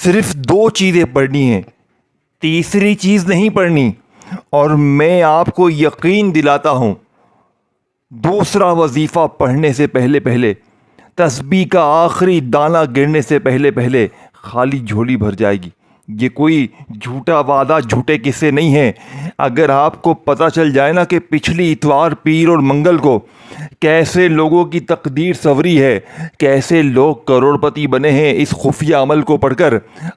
صرف 2 چیزیں پڑھنی ہیں، تیسری چیز نہیں پڑھنی۔ اور میں آپ کو یقین دلاتا ہوں دوسرا وظیفہ پڑھنے سے پہلے تسبیح کا آخری دانہ گرنے سے پہلے خالی جھولی بھر جائے گی۔ یہ کوئی جھوٹا وعدہ، جھوٹے قصے نہیں ہیں۔ اگر آپ کو پتہ چل جائے نا کہ پچھلی اتوار، پیر اور منگل کو کیسے لوگوں کی تقدیر سنوری ہے، کیسے لوگ کروڑ پتی بنے ہیں، اس خفیہ عمل کو پڑھ کر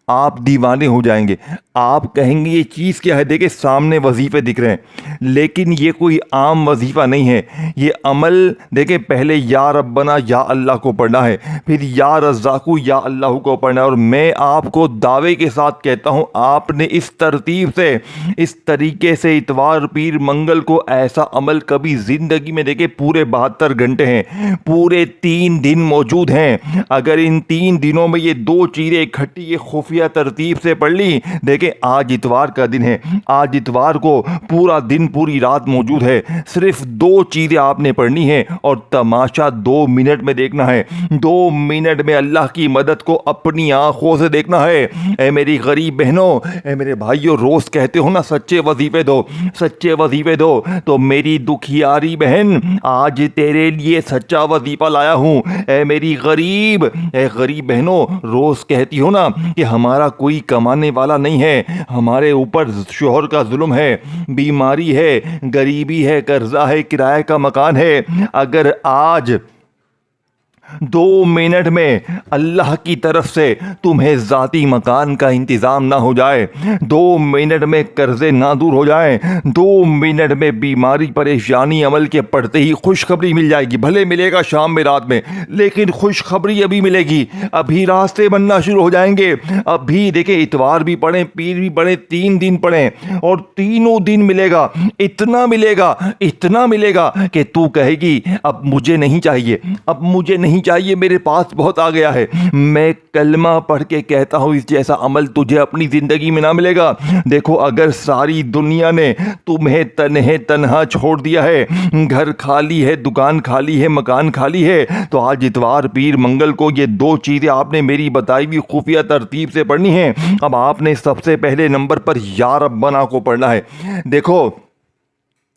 آپ دیوانے ہو جائیں گے۔ آپ کہیں گے یہ چیز کیا ہے؟ دیکھیں سامنے وظیفے دکھ رہے ہیں، لیکن یہ کوئی عام وظیفہ نہیں ہے۔ یہ عمل دیکھیں، پہلے یا ربنا یا اللہ کو پڑھنا ہے، پھر یا رزاقو یا اللہ کو پڑھنا ہے۔ اور میں آپ کو دعوے کے ساتھ کہتا ہوں آپ نے اس ترتیب سے، اس طریقے سے اتوار، پیر، منگل کو ایسا عمل کبھی زندگی میں دیکھیں، پورے 72 گھنٹے ہیں، پورے 3 دن موجود ہیں۔ اگر ان 3 دنوں میں یہ 2 چیزیں اکٹھی یہ خفیہ ترتیب سے پڑھ لی، دیکھیں آج اتوار کا دن ہے، آج اتوار کو پورا دن، پوری رات موجود ہے۔ صرف 2 چیزیں آپ نے پڑھنی ہے اور تماشا 2 منٹ میں دیکھنا ہے۔ 2 منٹ میں اللہ کی مدد کو اپنی آنکھوں سے دیکھنا ہے۔ اے میری غریب بہنوں، اے میرے بھائیوں، روز کہتے ہو نا سچے وظیفے دو، سچے وظیفے دو، تو میری دکھیاری بہن آج تیرے لیے سچا وظیفہ لایا ہوں۔ اے میری غریب، اے غریب بہنوں، روز کہتی ہو نا کہ ہمارا کوئی کمانے والا نہیں ہے، ہمارے اوپر شوہر کا ظلم ہے، بیماری ہے، غریبی ہے، قرضہ ہے، کرایہ کا مکان ہے۔ اگر آج 2 منٹ میں اللہ کی طرف سے تمہیں ذاتی مکان کا انتظام نہ ہو جائے، 2 منٹ میں قرضے نہ دور ہو جائیں، 2 منٹ میں بیماری، پریشانی، عمل کے پڑھتے ہی خوشخبری مل جائے گی، بھلے ملے گا شام میں، رات میں، لیکن خوشخبری ابھی ملے گی، ابھی راستے بننا شروع ہو جائیں گے۔ ابھی دیکھیں اتوار بھی پڑھیں، پیر بھی پڑھیں، 3 دن پڑھیں، اور تینوں دن ملے گا، اتنا ملے گا، اتنا ملے گا کہ تو کہے گی اب مجھے نہیں چاہیے، اب مجھے نہیں چاہیے، میرے پاس بہت آ گیا ہے۔ میں کلمہ پڑھ کے کہتا ہوں اس جیسا عمل تجھے اپنی زندگی میں نہ ملے گا۔ دیکھو اگر ساری دنیا نے تمہیں تنہا چھوڑ دیا ہے، گھر خالی ہے، دکان خالی ہے، مکان خالی ہے، تو آج اتوار، پیر، منگل کو یہ 2 چیزیں آپ نے میری بتائی ہوئی خفیہ ترتیب سے پڑھنی ہیں۔ اب آپ نے سب سے پہلے نمبر پر یا ربنا کو پڑھنا ہے۔ دیکھو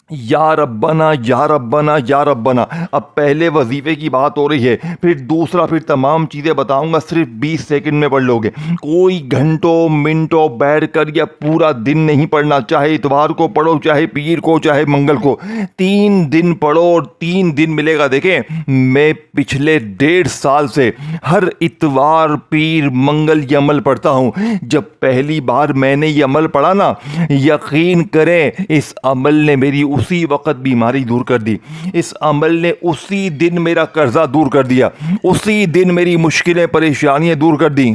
یا ربنا یا ربنا یا ربنا، اب پہلے وظیفے کی بات ہو رہی ہے، پھر دوسرا، پھر تمام چیزیں بتاؤں گا، صرف 20 سیکنڈ میں پڑھ لو گے۔ کوئی گھنٹوں منٹوں بیٹھ کر یا پورا دن نہیں پڑھنا، چاہے اتوار کو پڑھو، چاہے پیر کو، چاہے منگل کو، 3 دن پڑھو اور 3 دن ملے گا۔ دیکھیں میں پچھلے 1.5 سال سے ہر اتوار، پیر، منگل یہ عمل پڑھتا ہوں۔ جب پہلی بار میں نے یہ عمل پڑھا نا، یقین کریں اس عمل نے میری اسی وقت بیماری دور کر دی، اس عمل نے اسی دن میرا قرضہ دور کر دیا، اسی دن میری مشکلیں، پریشانیاں دور کر دیں۔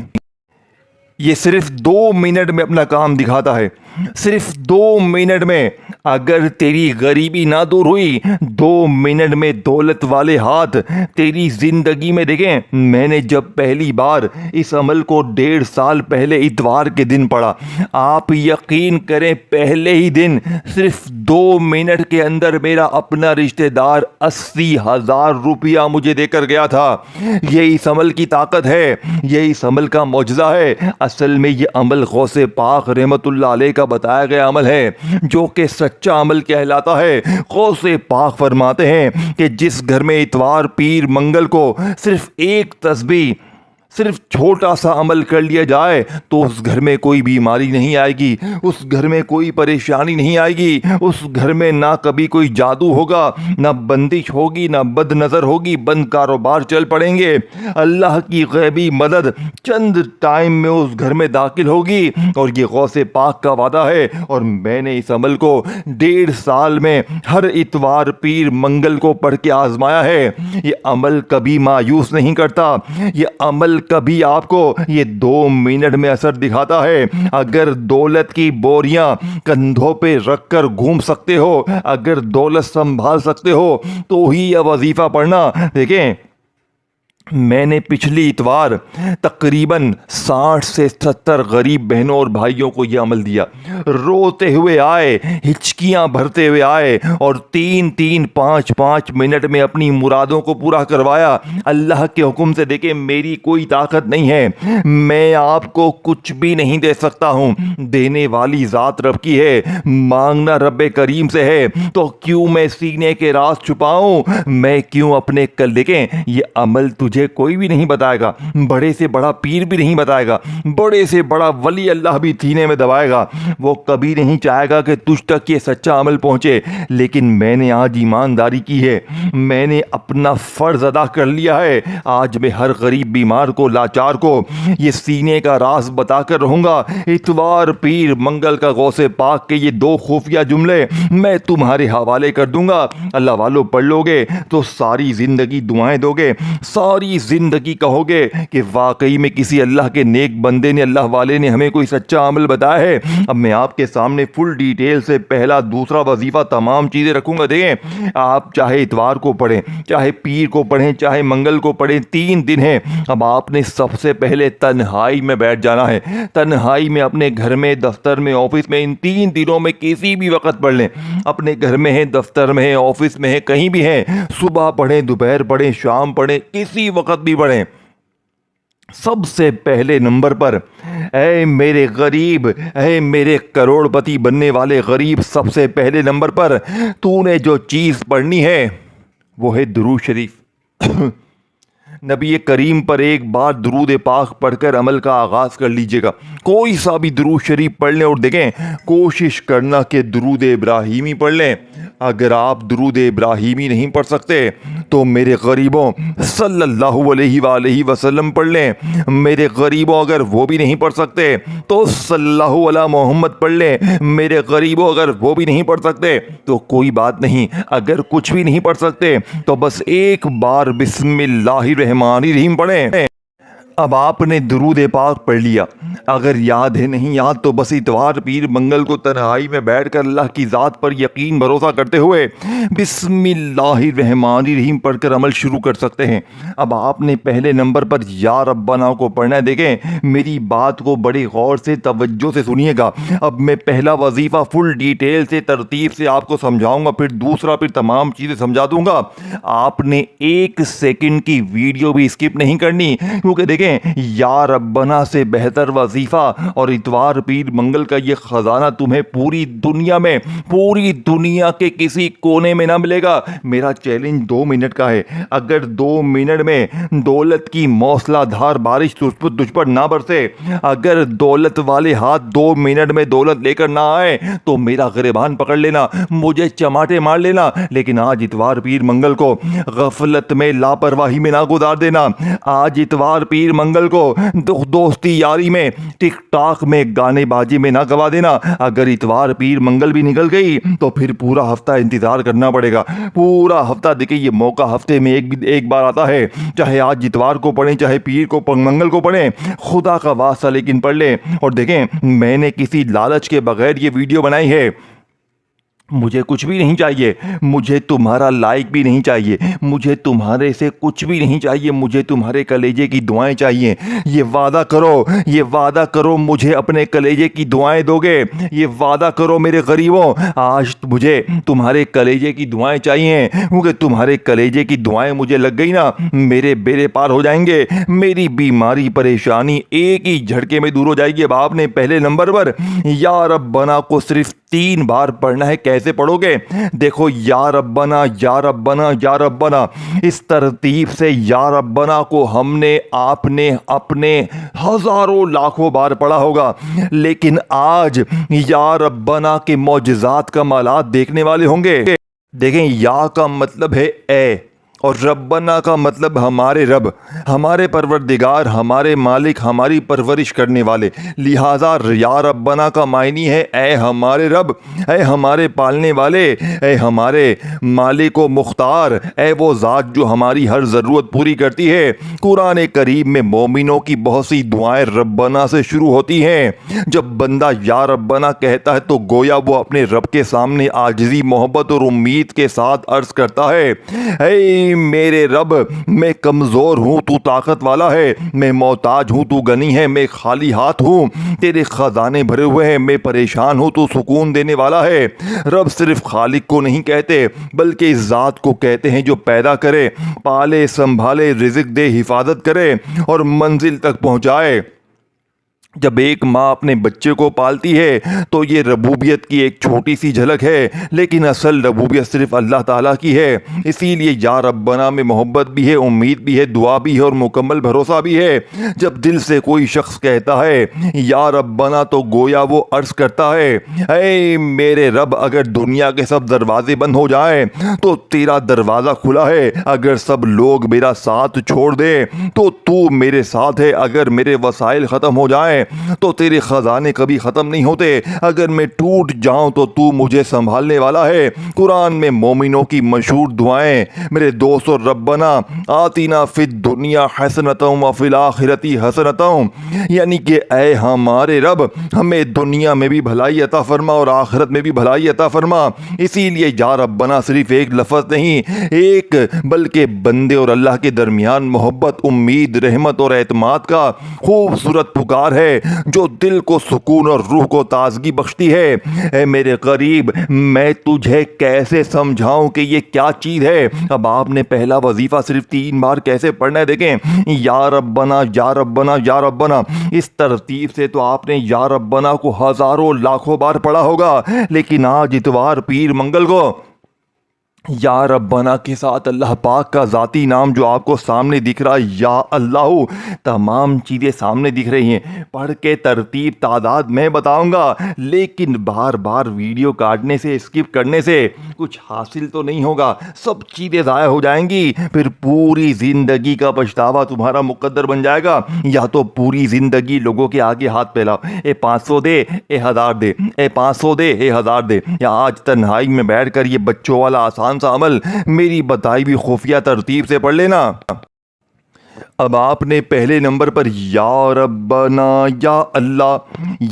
یہ صرف 2 منٹ میں اپنا کام دکھاتا ہے، صرف 2 منٹ میں۔ اگر تیری غریبی نہ دور ہوئی، 2 منٹ میں دولت والے ہاتھ تیری زندگی میں دیکھیں۔ میں نے جب پہلی بار اس عمل کو 1.5 سال پہلے اتوار کے دن پڑھا، آپ یقین کریں پہلے ہی دن صرف 2 منٹ کے اندر میرا اپنا رشتہ دار 80,000 روپیہ مجھے دے کر گیا تھا۔ یہ اس عمل کی طاقت ہے، یہ اس عمل کا معجزہ ہے۔ اصل میں یہ عمل غوث پاک رحمت اللہ علیہ کا بتایا گیا عمل ہے، جو کہ سچا عمل کہلاتا ہے۔ غوث پاک فرماتے ہیں کہ جس گھر میں اتوار، پیر، منگل کو صرف ایک تسبیح، صرف چھوٹا سا عمل کر لیا جائے تو اس گھر میں کوئی بیماری نہیں آئے گی، اس گھر میں کوئی پریشانی نہیں آئے گی، اس گھر میں نہ کبھی کوئی جادو ہوگا، نہ بندش ہوگی، نہ بد نظر ہوگی، بند کاروبار چل پڑیں گے۔ اللہ کی غیبی مدد چند ٹائم میں اس گھر میں داخل ہوگی، اور یہ غوث پاک کا وعدہ ہے۔ اور میں نے اس عمل کو 1.5 سال میں ہر اتوار، پیر، منگل کو پڑھ کے آزمایا ہے۔ یہ عمل کبھی مایوس نہیں کرتا، یہ عمل کبھی آپ کو یہ 2 منٹ میں اثر دکھاتا ہے۔ اگر دولت کی بوریاں کندھوں پہ رکھ کر گھوم سکتے ہو، اگر دولت سنبھال سکتے ہو، تو ہی یہ وظیفہ پڑھنا۔ دیکھیں میں نے پچھلی اتوار تقریباً 60 سے 70 غریب بہنوں اور بھائیوں کو یہ عمل دیا. روتے ہوئے آئے, ہچکیاں بھرتے ہوئے آئے اور 3 5 منٹ میں اپنی مرادوں کو پورا کروایا. اللہ کے حکم سے دیکھیں, میری کوئی طاقت نہیں ہے, میں آپ کو کچھ بھی نہیں دے سکتا ہوں. دینے والی ذات رب کی ہے, مانگنا رب کریم سے ہے. تو کیوں میں سینے کے راز چھپاؤں, میں کیوں اپنے کل دیکھیں یہ عمل تجھے کوئی بھی نہیں بتائے گا, بڑے سے بڑا پیر بھی نہیں بتائے گا, بڑے سے بڑا ولی اللہ بھی سینے میں دبائے گا, وہ کبھی نہیں چاہے گا کہ تجھ تک یہ سچا عمل پہنچے. لیکن میں نے آج ایمانداری کی ہے, میں نے اپنا فرض ادا کر لیا ہے. آج میں ہر غریب بیمار کو, لاچار کو یہ سینے کا راز بتا کر رہوں گا. اتوار پیر منگل کا غوث پاک کے یہ 2 خفیہ جملے میں تمہارے حوالے کر دوں گا. اللہ والو پڑھ لو گے تو ساری زندگی دعائیں دو گے, ساری زندگی کہو گے کہ واقعی میں کسی اللہ کے نیک بندے نے, اللہ والے نے ہمیں کوئی سچا عمل بتایا ہے. اب میں آپ کے سامنے فل ڈیٹیل سے پہلا دوسرا وظیفہ تمام چیزیں رکھوں گا. دیکھیں, آپ چاہے اتوار کو پڑھیں, چاہے پیر کو پڑھیں, چاہے منگل کو پڑھیں, 3 دن ہیں. اب آپ نے سب سے پہلے تنہائی میں بیٹھ جانا ہے. تنہائی میں اپنے گھر میں, دفتر میں, آفس میں, ان 3 دنوں میں کسی بھی وقت پڑھ لیں. اپنے گھر میں ہیں, دفتر میں ہیں, آفس میں ہیں, کہیں بھی ہیں, صبح پڑھیں, دوپہر پڑھیں, شام پڑھیں, کسی وقت بھی پڑھیں. سب سے پہلے نمبر پر, اے میرے غریب, اے میرے کروڑ پتی بننے والے غریب, سب سے پہلے نمبر پر تو نے جو چیز پڑھنی ہے وہ ہے درود شریف. نبی کریم پر ایک بار درود پاک پڑھ کر عمل کا آغاز کر لیجئے گا. کوئی سا بھی درود شریف پڑھ لیں, اور دیکھیں کوشش کرنا کہ درود ابراہیمی پڑھ لیں. اگر آپ درود ابراہیمی نہیں پڑھ سکتے تو میرے غریبوں صلی اللہ علیہ وآلہ وسلم پڑھ لیں. میرے غریبوں اگر وہ بھی نہیں پڑھ سکتے تو صلی اللہ علی محمد پڑھ لیں. میرے غریبوں اگر وہ بھی نہیں پڑھ سکتے تو کوئی بات نہیں, اگر کچھ بھی نہیں پڑھ سکتے تو بس ایک بار بسم اللہ الرحمن الرحیم پڑھیں. اب آپ نے درود پاک پڑھ لیا, اگر یاد ہے نہیں یاد تو بس اتوار پیر منگل کو تنہائی میں بیٹھ کر اللہ کی ذات پر یقین بھروسہ کرتے ہوئے بسم اللہ الرحمن الرحیم پڑھ کر عمل شروع کر سکتے ہیں. اب آپ نے پہلے نمبر پر یا ربنا کو پڑھنا ہے. دیکھیں میری بات کو بڑے غور سے توجہ سے سنیے گا. اب میں پہلا وظیفہ فل ڈیٹیل سے ترتیب سے آپ کو سمجھاؤں گا, پھر دوسرا, پھر تمام چیزیں سمجھا دوں گا. آپ نے 1 سیکنڈ کی ویڈیو بھی اسکپ نہیں کرنی, کیونکہ دیکھیں یا ربنا سے بہتر وظیفہ اور اتوار پیر منگل کا یہ خزانہ تمہیں پوری دنیا میں, پوری دنیا کے کسی کونے میں نہ ملے گا. میرا چیلنج 2 منٹ کا ہے. اگر 2 منٹ میں دولت کی موسلا دھار بارش تجھ پر نہ برسے, اگر دولت والے ہاتھ 2 منٹ میں دولت لے کر نہ آئے تو میرا گریبان پکڑ لینا, مجھے چماٹے مار لینا. لیکن آج اتوار پیر منگل کو غفلت میں, لاپرواہی میں نہ گزار دینا. آج اتوار پیر منگل کو دوستی یاری میں, ٹک ٹاک میں, گانے بازی میں نہ گوا دینا. اگر اتوار پیر منگل بھی نکل گئی تو پھر پورا ہفتہ انتظار کرنا پڑے گا. پورا ہفتہ. دیکھیں یہ موقع ہفتے میں ایک بار آتا ہے, چاہے آج اتوار کو پڑھیں, چاہے پیر کو منگل کو پڑھیں, خدا کا واسطہ لیکن پڑھ لیں. اور دیکھیں میں نے کسی لالچ کے بغیر یہ ویڈیو بنائی ہے. مجھے کچھ بھی نہیں چاہیے, مجھے تمہارا لائک بھی نہیں چاہیے, مجھے تمہارے سے کچھ بھی نہیں چاہیے, مجھے تمہارے کلیجے کی دعائیں چاہیے. یہ وعدہ کرو, یہ وعدہ کرو مجھے اپنے کلیجے کی دعائیں دو گے. یہ وعدہ کرو میرے غریبوں, آج مجھے تمہارے کلیجے کی دعائیں چاہیے, کیونکہ تمہارے کلیجے کی دعائیں مجھے لگ گئی نا, میرے بیڑے پار ہو جائیں گے, میری بیماری پریشانی ایک ہی جھٹکے میں دور ہو جائے گی. اب آپ نے پہلے نمبر پر یا ربنا کو صرف 3 بار پڑھنا ہے. کیسے پڑھو گے؟ دیکھو یا ربنا, یا ربنا, یا ربنا, اس ترتیب سے یا ربنا کو ہم نے, آپ نے اپنے ہزاروں لاکھوں بار پڑھا ہوگا, لیکن آج یا ربنا کے معجزات کمالات دیکھنے والے ہوں گے. دیکھیں یا کا مطلب ہے اے, اور ربنا کا مطلب ہمارے رب, ہمارے پروردگار, ہمارے مالک, ہماری پرورش کرنے والے. لہٰذا یا ربنا کا معنی ہے اے ہمارے رب, اے ہمارے پالنے والے, اے ہمارے مالک و مختار, اے وہ ذات جو ہماری ہر ضرورت پوری کرتی ہے. قرآن کریم میں مومنوں کی بہت سی دعائیں ربنا سے شروع ہوتی ہیں. جب بندہ یا ربنا کہتا ہے تو گویا وہ اپنے رب کے سامنے عاجزی, محبت اور امید کے ساتھ عرض کرتا ہے, اے اے میرے رب میں کمزور ہوں تو طاقت والا ہے، میں محتاج ہوں تو غنی ہے، میں خالی ہاتھ ہوں تیرے خزانے بھرے ہوئے ہیں، میں پریشان ہوں تو سکون دینے والا ہے۔ رب صرف خالق کو نہیں کہتے بلکہ اس ذات کو کہتے ہیں جو پیدا کرے، پالے، سنبھالے، رزق دے، حفاظت کرے اور منزل تک پہنچائے۔ جب ایک ماں اپنے بچے کو پالتی ہے تو یہ ربوبیت کی ایک چھوٹی سی جھلک ہے، لیکن اصل ربوبیت صرف اللہ تعالیٰ کی ہے۔ اسی لیے یا ربنا میں محبت بھی ہے، امید بھی ہے، دعا بھی ہے اور مکمل بھروسہ بھی ہے۔ جب دل سے کوئی شخص کہتا ہے یا ربنا تو گویا وہ عرض کرتا ہے اے میرے رب اگر دنیا کے سب دروازے بند ہو جائیں تو تیرا دروازہ کھلا ہے، اگر سب لوگ میرا ساتھ چھوڑ دیں تو میرے ساتھ ہے، اگر میرے وسائل ختم ہو جائیں تو تیرے خزانے کبھی ختم نہیں ہوتے، اگر میں ٹوٹ جاؤں تو مجھے سنبھالنے والا ہے۔ قرآن میں مومنوں کی مشہور دعائیں میرے دوستو، ربنا آتینا فی الدنیا حسنۃ وفی الآخرۃ حسنۃ، یعنی کہ اے ہمارے رب ہمیں دنیا میں بھی بھلائی عطا فرما اور آخرت میں بھی بھلائی عطا فرما۔ اسی لیے یا ربنا صرف ایک لفظ نہیں ایک بلکہ بندے اور اللہ کے درمیان محبت، امید، رحمت اور اعتماد کا خوبصورت پکار ہے جو دل کو سکون اور روح کو تازگی بخشتی ہے۔ اے میرے قریب میں تجھے کیسے سمجھاؤں کہ یہ کیا چیز ہے؟ اب آپ نے پہلا وظیفہ صرف 3 بار کیسے پڑھنا ہے دیکھیں، یا ربنا یا ربنا یا ربنا۔ اس ترتیب سے تو آپ نے یا ربنا کو ہزاروں لاکھوں بار پڑھا ہوگا، لیکن آج اتوار پیر منگل کو یا ربنا کے ساتھ اللہ پاک کا ذاتی نام جو آپ کو سامنے دکھ رہا ہے یا اللہ، تمام چیزیں سامنے دکھ رہی ہیں۔ پڑھ کے ترتیب تعداد میں بتاؤں گا، لیکن بار بار ویڈیو کاٹنے سے، اسکپ کرنے سے کچھ حاصل تو نہیں ہوگا، سب چیزیں ضائع ہو جائیں گی، پھر پوری زندگی کا پچھتاوا تمہارا مقدر بن جائے گا۔ یا تو پوری زندگی لوگوں کے آگے ہاتھ پھیلاؤ، اے 500 دے، اے 1000 دے، اے 500 دے، اے 1000 دے، یا آج تنہائی میں بیٹھ کر یہ بچوں والا آسان سا عمل میری بتائی بھی خفیہ ترتیب سے پڑھ لینا۔ اب آپ نے پہلے نمبر پر یا ربنا یا اللہ،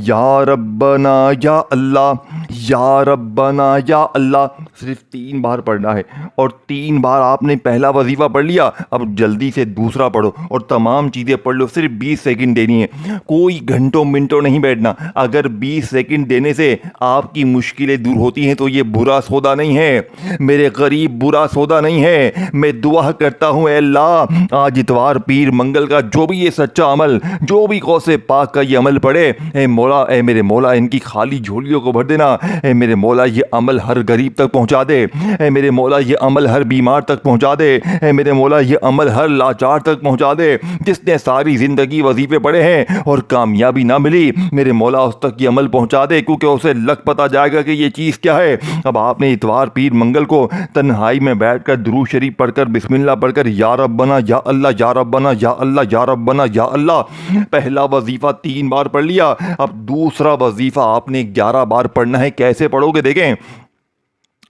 یا ربنا یا اللہ، یا ربنا یا اللہ صرف 3 بار پڑھنا ہے، اور 3 بار آپ نے پہلا وظیفہ پڑھ لیا۔ اب جلدی سے دوسرا پڑھو اور تمام چیزیں پڑھ لو، صرف 20 سیکنڈ دینی ہے، کوئی گھنٹوں منٹوں نہیں بیٹھنا۔ اگر 20 سیکنڈ دینے سے آپ کی مشکلیں دور ہوتی ہیں تو یہ برا سودا نہیں ہے میرے غریب، برا سودا نہیں ہے۔ میں دعا کرتا ہوں اے اللہ آج اتوار پیر منگل کا جو بھی یہ سچا عمل، جو بھی غوث پاک کا یہ عمل پڑھے، اے مولا، اے میرے مولا ان کی خالی جھولیوں کو بھر دینا۔ اے میرے مولا یہ عمل ہر غریب تک پہنچا دے، اے میرے مولا یہ عمل ہر بیمار تک پہنچا دے، اے میرے مولا یہ عمل ہر لاچار تک پہنچا دے۔ جس نے ساری زندگی وظیفے پڑھے ہیں اور کامیابی نہ ملی، میرے مولا اس تک یہ عمل پہنچا دے، کیونکہ اسے لگ پتا جائے گا کہ یہ چیز کیا ہے۔ اب آپ نے اتوار پیر منگل کو تنہائی میں بیٹھ کر درود شریف پڑھ کر، بسم اللہ پڑھ کر، یا ربنا یا اللہ، یا ربنا یا اللہ، یا ربنا یا اللہ، پہلا وظیفہ 3 بار پڑھ لیا۔ اب دوسرا وظیفہ آپ نے 11 بار پڑھنا ہے۔ کیسے پڑھو گے دیکھیں،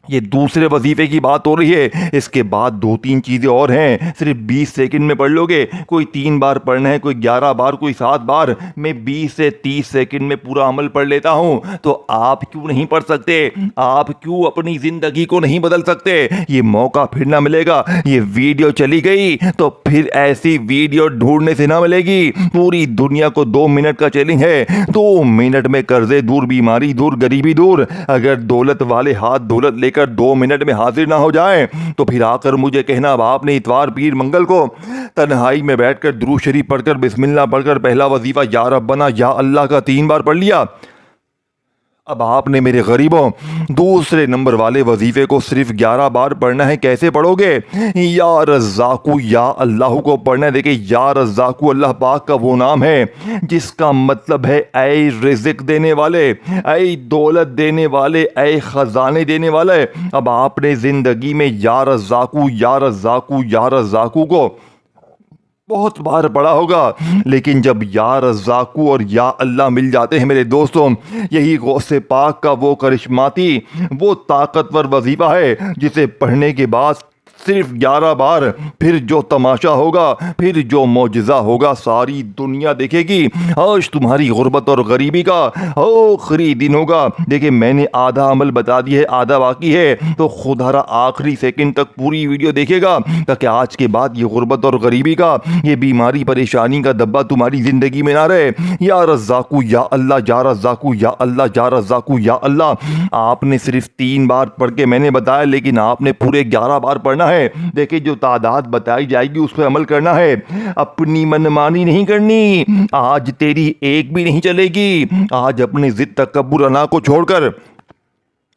یہ دوسرے وظیفے کی بات ہو رہی ہے، اس کے بعد 2-3 چیزیں اور ہیں، صرف 20 سیکنڈ میں پڑھ لو گے۔ کوئی 3 بار پڑھنا ہے، کوئی 11 بار، کوئی 7 بار۔ میں 20 سے 30 سیکنڈ میں پورا عمل پڑھ لیتا ہوں، تو آپ کیوں نہیں پڑھ سکتے؟ آپ کیوں اپنی زندگی کو نہیں بدل سکتے؟ یہ موقع پھر نہ ملے گا، یہ ویڈیو چلی گئی تو پھر ایسی ویڈیو ڈھونڈنے سے نہ ملے گی۔ پوری دنیا کو 2 منٹ کا چیلنج ہے، 2 منٹ میں قرضے دور، بیماری دور، غریبی دور۔ اگر دولت والے ہاتھ دولت لے کر 2 منٹ میں حاضر نہ ہو جائیں تو پھر آ کر مجھے کہنا اب آپ نے اتوار پیر منگل کو تنہائی میں بیٹھ کر درود شریف پڑھ کر، بسم اللہ پڑھ کر، پہلا وظیفہ یا ربنا یا اللہ کا 3 بار پڑھ لیا۔ اب آپ نے میرے غریبوں دوسرے نمبر والے وظیفے کو صرف 11 بار پڑھنا ہے۔ کیسے پڑھو گے؟ یا رزاقو یا اللہ کو پڑھنا ہے۔ دیکھیں، یا رزاقو اللہ پاک کا وہ نام ہے جس کا مطلب ہے اے رزق دینے والے، اے دولت دینے والے، اے خزانے دینے والے۔ اب آپ نے زندگی میں یا رزاقو یا رزاقو یا رزاقو کو بہت بار پڑھا ہوگا، لیکن جب یا رزاقو اور یا اللہ مل جاتے ہیں میرے دوستوں، یہی غوث پاک کا وہ کرشماتی، وہ طاقتور وظیفہ ہے جسے پڑھنے کے بعد صرف 11 بار. پھر جو تماشا ہوگا, پھر جو معجزہ ہوگا, ساری دنیا دیکھے گی. آج تمہاری غربت اور غریبی کا آخری دن ہوگا. دیکھیں میں نے آدھا عمل بتا دی ہے, آدھا باقی ہے, تو خدا را آخری سیکنڈ تک پوری ویڈیو دیکھے گا تاکہ آج کے بعد یہ غربت اور غریبی کا, یہ بیماری پریشانی کا دبا تمہاری زندگی میں نہ رہے. یا رزاقو یا اللہ, یا رزاقو یا اللہ, یا رزاقو یا اللہ. آپ نے صرف 3 بار پڑھ کے میں نے بتایا, لیکن آپ نے پورے 11 بار پڑھنا ہے. دیکھیں جو تعداد بتائی جائے گی اس پہ عمل کرنا ہے, اپنی منمانی نہیں کرنی. آج تیری ایک بھی نہیں چلے گی. آج اپنے ضد تکبر انا کو چھوڑ کر,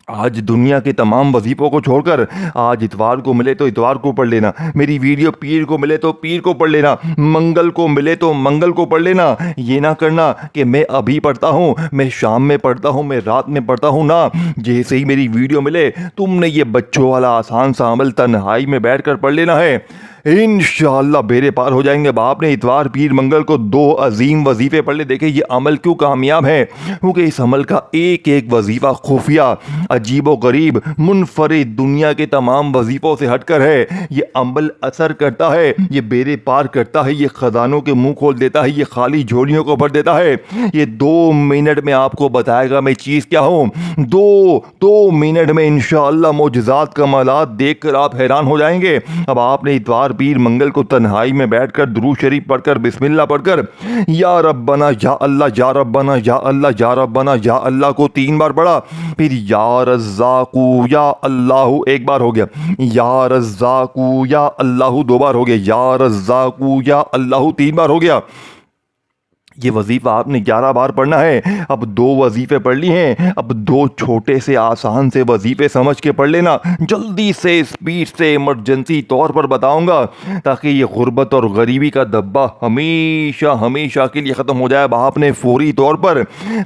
آج دنیا کے تمام وظیفوں کو چھوڑ کر, آج اتوار کو ملے تو اتوار کو پڑھ لینا, میری ویڈیو پیر کو ملے تو پیر کو پڑھ لینا, منگل کو ملے تو منگل کو پڑھ لینا. یہ نہ کرنا کہ میں ابھی پڑھتا ہوں, میں شام میں پڑھتا ہوں, میں رات میں پڑھتا ہوں. نہ, جیسے ہی میری ویڈیو ملے تم نے یہ بچوں والا آسان سا عمل تنہائی میں بیٹھ کر پڑھ لینا ہے. انشاءاللہ بیڑے پار ہو جائیں گے. باپ نے اتوار پیر منگل کو 2 عظیم وظیفے پڑھ لے. دیکھیں یہ عمل کیوں کامیاب ہے, کیونکہ اس عمل کا ایک ایک وظیفہ خفیہ, عجیب و غریب, منفرد, دنیا کے تمام وظیفوں سے ہٹ کر ہے. یہ عمل اثر کرتا ہے, یہ بیڑے پار کرتا ہے, یہ خزانوں کے منہ کھول دیتا ہے, یہ خالی جھولیوں کو بھر دیتا ہے. یہ 2 منٹ میں آپ کو بتائے گا میں چیز کیا ہوں. 2 منٹ میں انشاءاللہ معجزات کمالات دیکھ کر آپ حیران ہو جائیں گے. اب آپ نے اتوار پیر منگل کو تنہائی میں بیٹھ کر درود شریف پڑھ کر بسم اللہ پڑھ کر یا ربنا یا اللہ, یا ربنا یا اللہ, یا ربنا یا اللہ کو 3 بار پڑھا. پھر یا رزاقو یا اللہ 1 بار ہو گیا, یا رزاقو یا اللہ 2 بار ہو گیا, یا رزاقو یا اللہ 3 بار ہو گیا. یہ وظیفہ آپ نے 11 بار پڑھنا ہے. اب 2 وظیفے پڑھ لی ہیں, اب 2 چھوٹے سے آسان سے وظیفے سمجھ کے پڑھ لینا. جلدی سے, اسپیڈ سے, ایمرجنسی طور پر بتاؤں گا تاکہ یہ غربت اور غریبی کا دبا ہمیشہ ہمیشہ کے لیے ختم ہو جائے. اب آپ نے فوری طور پر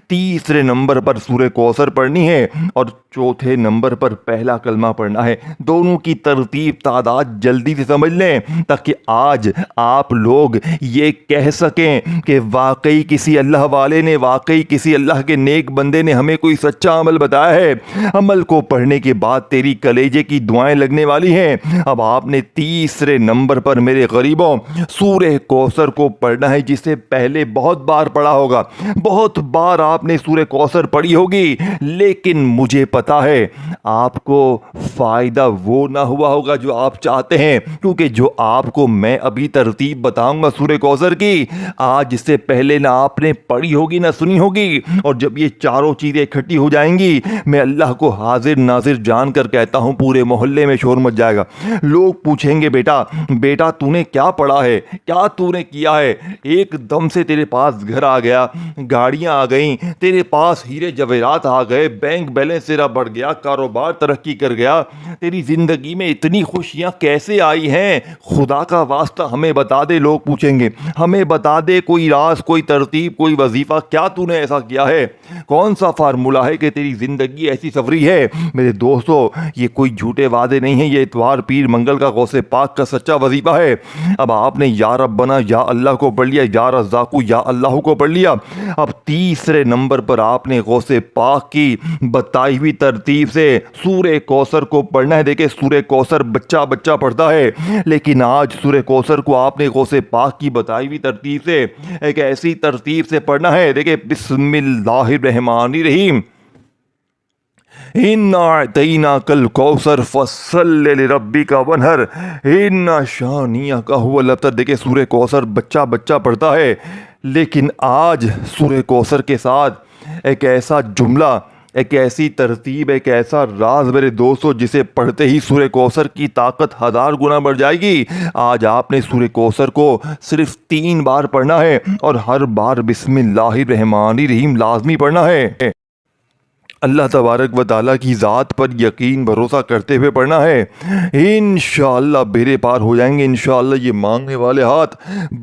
3 نمبر پر سورہ کوثر پڑھنی ہے اور 4 نمبر پر پہلا کلمہ پڑھنا ہے. دونوں کی ترتیب تعداد جلدی سے سمجھ لیں تاکہ آج آپ لوگ یہ کہہ سکیں کہ واقعی کسی اللہ والے نے, واقعی کسی اللہ کے نیک بندے نے ہمیں کوئی سچا عمل بتایا ہے. عمل کو پڑھنے کے بعد تیری کلیجے کی دعائیں لگنے والی ہیں. اب آپ نے 3 نمبر پر میرے غریبوں سورہ کوثر کو پڑھنا ہے, جسے پہلے بہت بار پڑھا ہوگا, بہت بار آپ نے سورہ کوثر پڑھی ہوگی, لیکن مجھے پتا ہے آپ کو فائدہ وہ نہ ہوا ہوگا جو آپ چاہتے ہیں, کیونکہ جو آپ کو میں ابھی ترتیب بتاؤں گا سورہ کوثر کی, آج اس سے پہلے نہ آپ نے پڑھی ہوگی نہ سنی ہوگی. اور جب یہ چاروں چیزیں اکٹھی ہو جائیں گی, میں اللہ کو حاضر ناظر جان کر کہتا ہوں پورے محلے میں شور مچ جائے گا. لوگ پوچھیں گے بیٹا تو نے کیا پڑھا ہے, کیا تو نے کیا ہے. ایک دم سے تیرے پاس گھر آ گیا, گاڑیاں آ گئیں, تیرے پاس ہیرے جواہرات آ گئے, بینک بیلنس تیرا بڑھ گیا, کاروبار ترقی کر گیا, تیری زندگی میں اتنی خوشیاں کیسے آئی ہیں. خدا کا واسطہ ہمیں بتا دے. لوگ پوچھیں گے ہمیں بتا دے کوئی راز, کوئی ترتیب, کوئی وظیفہ, کیا تو نے ایسا کیا ہے, کون سا فارمولہ ہے کہ تیری زندگی ایسی سفری ہے. میرے دوستو یہ کوئی جھوٹے وعدے نہیں ہیں, یہ اتوار پیر منگل کا غوث پاک کا سچا وظیفہ ہے. اب آپ نے یا ربنا یا اللہ کو پڑھ لیا, یا رزاقو یا اللہ کو پڑھ لیا. اب 3 نمبر پر آپ نے غوث پاک کی بتائی ہوئی ترتیب سے سورہ کوثر کو پڑھنا ہے. دیکھیں سورہ کوثر بچہ پڑھتا ہے, لیکن آج سورہ کوثر کو آپ نے غوث پاک کی بتائی ہوئی ترتیب سے ایک ایسی ترتیب سے پڑھنا ہے. دیکھیں بسم اللہ الرحمن الرحیم, اِنَّا أَعْطَيْنَاكَ الْكَوْثَرَ فَصَلِّ لِرَبِّكَ وَانْحَرْ إِنَّ شَانِئَكَ هُوَ الْأَبْتَرُ. دیکھیں سورہ کوثر بچہ پڑھتا ہے, لیکن آج سورہ کوثر کے ساتھ ایک ایسا جملہ, ایک ایسی ترتیب, ایک ایسا راز میرے دوستو جسے پڑھتے ہی سورہ کوثر کی طاقت 1000 گنا بڑھ جائے گی. آج آپ نے سورہ کوثر کو صرف 3 بار پڑھنا ہے اور ہر بار بسم اللہ الرحمن الرحیم لازمی پڑھنا ہے. اللہ تبارک و تعالیٰ کی ذات پر یقین بھروسہ کرتے ہوئے پڑھنا ہے. انشاءاللہ بیڑے پار ہو جائیں گے. انشاءاللہ یہ مانگنے والے ہاتھ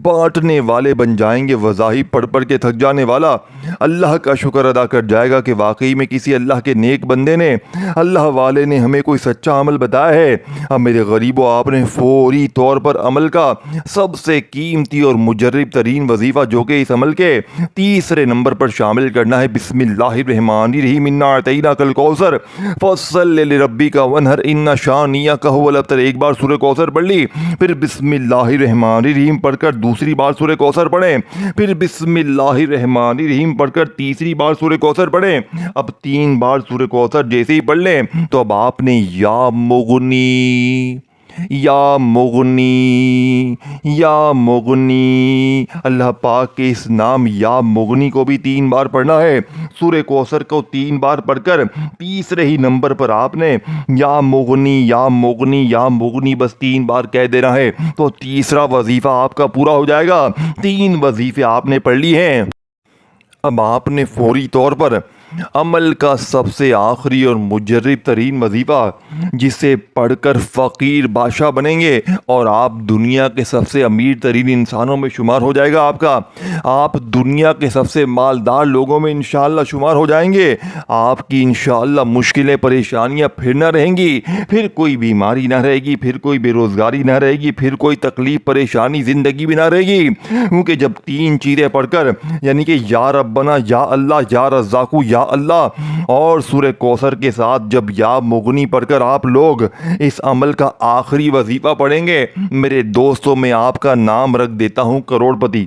بانٹنے والے بن جائیں گے. وظائف پڑھ کے تھک جانے والا اللہ کا شکر ادا کر جائے گا کہ واقعی میں کسی اللہ کے نیک بندے نے، اللہ والے نے ہمیں کوئی سچا عمل بتایا ہے۔ اب میرے غریبوں، آپ نے فوری طور پر عمل کا سب سے قیمتی اور مجرب ترین وظیفہ جو کہ اس عمل کے تیسرے نمبر پر شامل کرنا ہے، بسم اللہ الرحمن الرحیم، انا اعطیناک الکوثر فصل لربک وانحر ان شانئک هو الابتر۔ ایک بار سورہ کوثر پڑھ لی، پھر بسم اللہ الرحمن الرحیم پڑھ کر دوسری بار سورہ کوثر پڑھیں، پھر بسم اللہ الرحمن الرحیم پڑھ کر تیسری بار سورہ کوثر پڑھیں۔ اب 3 بار سورہ کوثر جیسے ہی پڑھ لیں تو اب آپ نے یا مغنی یا مغنی یا مغنی، اللہ پاک کے اس نام یا مغنی کو بھی 3 بار پڑھنا ہے۔ سورہ کوثر کو 3 بار پڑھ کر تیسرے ہی نمبر پر آپ نے یا مغنی یا مغنی یا مغنی بس 3 بار کہہ دینا ہے، تو تیسرا وظیفہ آپ کا پورا ہو جائے گا۔ 3 وظیفے آپ نے پڑھ لی ہیں۔ اب آپ نے فوری طور پر عمل کا سب سے آخری اور مجرب ترین وظیفہ، جسے پڑھ کر فقیر بادشاہ بنیں گے اور آپ دنیا کے سب سے امیر ترین انسانوں میں شمار ہو جائے گا آپ دنیا کے سب سے مالدار لوگوں میں انشاءاللہ شمار ہو جائیں گے۔ آپ کی انشاءاللہ مشکلیں پریشانیاں پھر نہ رہیں گی، پھر کوئی بیماری نہ رہے گی، پھر کوئی بے روزگاری نہ رہے گی، پھر کوئی تکلیف پریشانی زندگی بھی نہ رہے گی، کیونکہ جب 3 چیزیں پڑھ کر، یعنی کہ یا ربنا، یا اللہ، یا رزاقو، یا اللہ، اور سورہ کوثر کے ساتھ جب یا مغنی پڑھ کر آپ لوگ اس عمل کا آخری وظیفہ پڑھیں گے، میرے دوستوں میں آپ کا نام رکھ دیتا ہوں کروڑ پتی،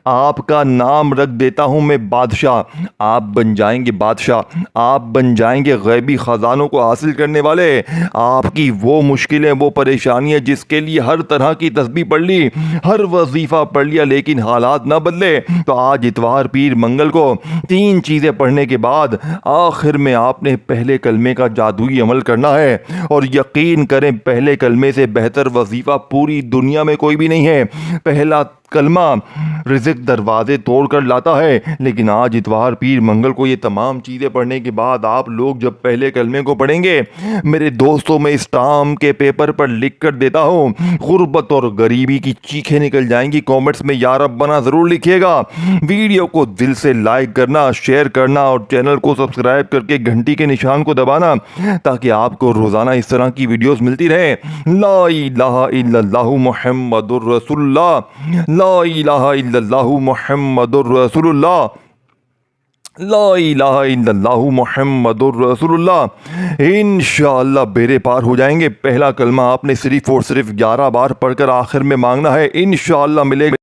آپ کا نام رکھ دیتا ہوں میں بادشاہ۔ آپ بن جائیں گے بادشاہ، آپ بن جائیں گے غیبی خزانوں کو حاصل کرنے والے۔ آپ کی وہ مشکلیں، وہ پریشانیاں جس کے لیے ہر طرح کی تسبیح پڑھ لی، ہر وظیفہ پڑھ لیا، لیکن حالات نہ بدلے، تو آج اتوار پیر منگل کو 3 چیزیں پڑھنے کے بعد آخر میں آپ نے پہلے کلمے کا جادوئی عمل کرنا ہے، اور یقین کریں پہلے کلمے سے بہتر وظیفہ پوری دنیا میں کوئی بھی نہیں ہے۔ پہلا کلمہ رزق دروازے توڑ کر لاتا ہے، لیکن آج اتوار پیر منگل کو یہ تمام چیزیں پڑھنے کے بعد آپ لوگ جب پہلے کلمے کو پڑھیں گے، میرے دوستوں میں اسٹام کے پیپر پر لکھ کر دیتا ہوں، غربت اور غریبی کی چیخیں نکل جائیں گی۔ کامنٹس میں یا ربنا ضرور لکھیے گا، ویڈیو کو دل سے لائک کرنا، شیئر کرنا، اور چینل کو سبسکرائب کر کے گھنٹی کے نشان کو دبانا، تاکہ آپ کو روزانہ اس طرح کی ویڈیوز ملتی رہیں۔ لا الہ الا اللہ محمد الرسول اللہ، لا الہ الا اللہ محمد الرسول اللہ، لا الہ الا اللہ محمد الرسول اللہ۔ انشاءاللہ بیڑے پار ہو جائیں گے۔ پہلا کلمہ آپ نے صرف اور صرف 11 بار پڑھ کر آخر میں مانگنا ہے، انشاءاللہ ملے گا۔